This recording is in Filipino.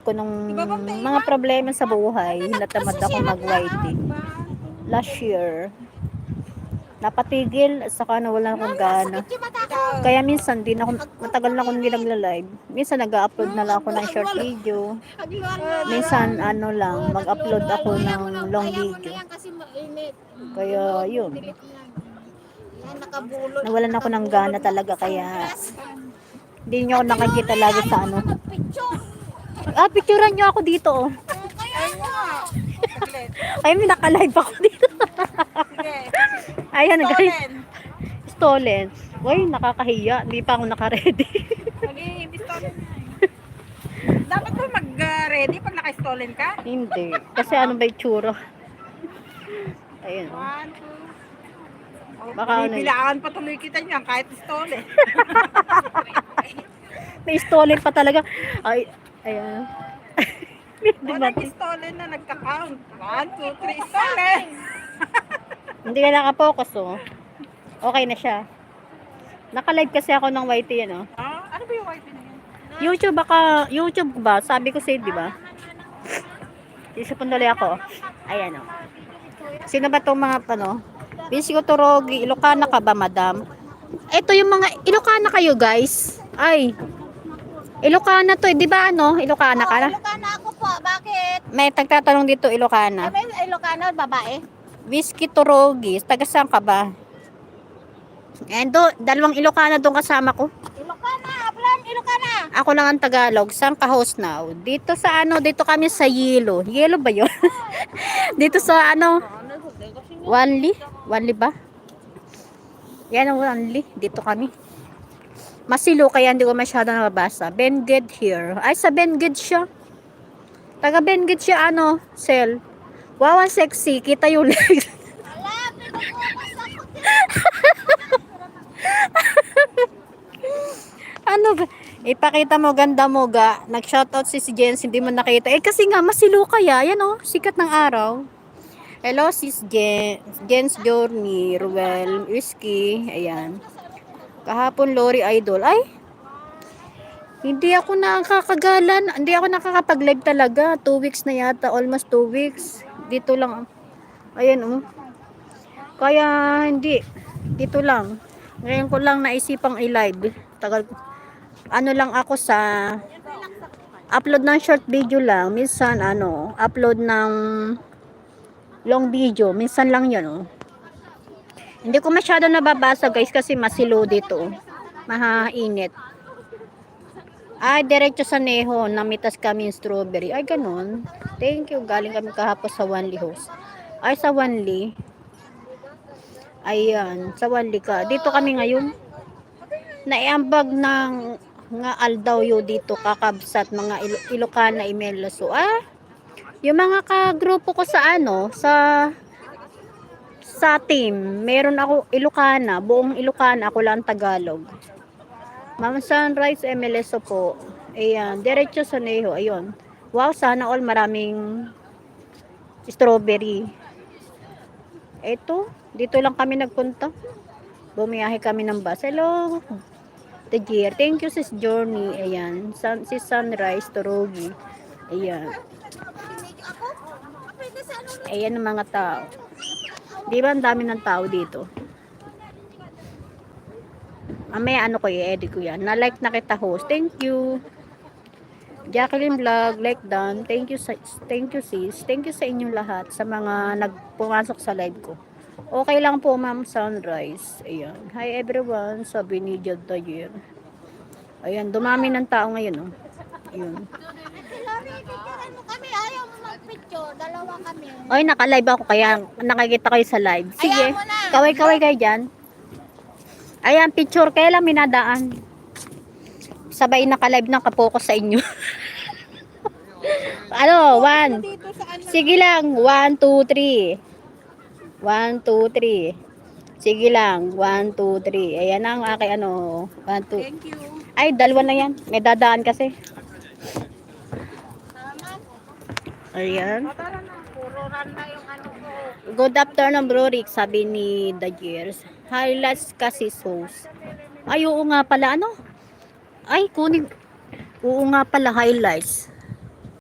ko nung mga problema sa buhay, natamad ako mag-YT. Last year, napatigil at saka nawalan akong gana. Kaya minsan din ako, matagal na akong hindi nagla-live. Minsan nag-upload na lang ako ng short video. Minsan ano lang, mag-upload ako ng long video. Kaya yun. Nawalan ako ng gana talaga kaya hindi nyo ako nakikita lagi sa ano. Picturean nyo ako dito oh. Ay, may naka-live ako dito. Ayan, guys. Stolen. Uy, nakakahiya. Hindi pa ako naka-ready. Dapat ba mag-ready pag naka-stolen ka? Hindi. Kasi ano ba itsura? Ayan. Baka ano. Bibilaan pa tuloy kita niyan kahit stolen. May stolen pa talaga. Ay, ayan. Walang stolen na nagka-count. 1, 2, 3, stolen! Hindi ka nakapokus oh. Okay na siya. Naka-live kasi ako ng YT yan oh. Ano ba yung wifi na yan? YouTube ba? Sabi ko sa'yo, di ba? Isipon dali ako. Ayan oh. Sino ba tong mga ano? Bisi ko Torogi, Ilocana ka ba, madam? Ito yung mga Ilocana kayo, guys. Ay. Ilocana to, di ba ano? Ilocana ka na? Ilocana ako po. Bakit? May tagtatanong dito, Ilocana. May Ilocana, babae. Whiskey Torogi, taga saan ka ba? And dalawang Ilocana doon kasama ko. Ilocana, aplan, Ilocana. Ako lang ang Tagalog. Saan ka host now? Dito sa ano, dito kami sa Yelo. Yelo ba 'yon? Dito sa ano? Wanli? Wanli ba? Yan ang Wanli. Dito kami. Masilo kaya hindi ko masyado nababasa. Benguet here. Ay, sa Benguet siya. Taga Benguet siya ano, Sel. Wow, ang sexy. Kita yung legs. Ano ba? Ipakita mo, ganda mo ga. Nag-shoutout si Jens, hindi mo nakita. Kasi nga, masilo kaya. Yan oh, sikat ng araw. Hello, sis Jens Journey, Ruel, Whiskey. Ayan. Kahapon, Lori Idol. Ay, hindi ako nakakagalan. Hindi ako nakakapag-live talaga. 2 weeks na yata. Almost 2 weeks. Dito lang. Ayan oh. Kaya, hindi. Dito lang. Ngayon ko lang naisipang i-live. Tagal ano lang ako sa upload ng short video lang, minsan ano, upload ng long video, minsan lang 'yan oh. Hindi ko masyado nababasa guys kasi masilo dito. Mahainit. Ay, diretso sa Neho, namitas kami yung strawberry. Ay, ganun. Thank you. Galing kami kahapon sa Wanli host. Ay, sa Wanli. Ayan, sa Wanli ka. Dito kami ngayon. Naiambag ng nga aldaw yo dito kakabsat mga Ilocana Imela. So yung mga kagrupo ko sa ano sa team, meron ako Ilocana, buong Ilocana, ako lang Tagalog. Ma'am Sunrise MLS po. Ayan, diretso sa Neho. Ayun. Wow, sana all maraming strawberry. Eto, dito lang kami nagpunta. Bumiyahe kami ng bus. Hello, the year. Thank you sis Journey. Ayan. Si Sunrise Torogi. Ayan. Ayan ang mga tao. Di ba ang dami ng tao dito? May ano ko i-edit ko yan. Na-like na kita host. Thank you. Jacqueline Vlog, like done. Thank you sis. Thank you sa inyong lahat sa mga nagpumasok sa live ko. Okay lang po, Ma'am Sunrise. Ayan. Hi everyone, sabi ni Jod Tayer. Ayan, dumami ng tao ngayon, oh. Ayun. Kami ayaw mo mag-picture. Dalawa kami. Ay, naka-live ako kaya nakikita kayo sa live. Sige, kaway-kaway kayo dyan. Ayan, picture. Kaya lang minadaan. Sabay naka-live ng kapokus sa inyo. Ano, 1. Sige lang, 1, 2, 3. 1, 2, 3. Sige lang. 1, 2, 3. Ayan ang aking ano. 1, 2. Thank you. Ay, dalawa na yan. May dadaan kasi. Ayan. Tara na, puro run na yung ano ko. Good afternoon, bro Rick. Sabi ni The Years. Highlights kasi sauce. Ay, oo nga pala. Ano? Ay, kunin. Oo nga pala, highlights.